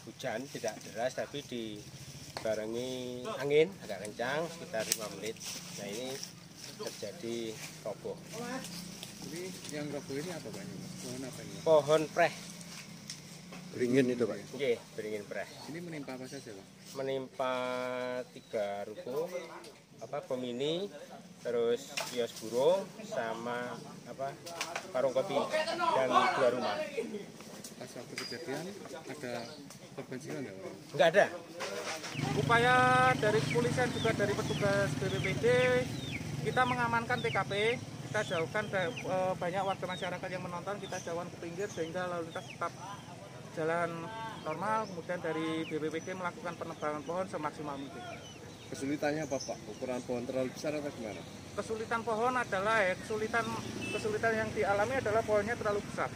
Hujan tidak deras tapi dibarengi angin agak kencang sekitar 5 menit. Nah ini terjadi roboh. Ini yang roboh ini apa Pak? Pohon apa ini? Pohon preh. Beringin itu Pak? Oke, beringin preh. Ini menimpa apa saja Pak? Menimpa 3 ruko, Bomini, terus kios burung, sama warung kopi dan 2 rumah. Pas waktu kejadian ada korban jiwa nggak Pak? Nggak ada. Upaya dari kepolisian juga dari petugas BPBD, kita mengamankan TKP, kita jauhkan banyak warga masyarakat yang menonton, kita jauhkan ke pinggir sehingga lalu lintas tetap jalan normal. Kemudian dari BPBD melakukan penebangan pohon semaksimal mungkin. Kesulitannya apa Pak? Ukuran pohon terlalu besar atau gimana? Kesulitan pohon adalah kesulitan yang dialami adalah pohonnya terlalu besar.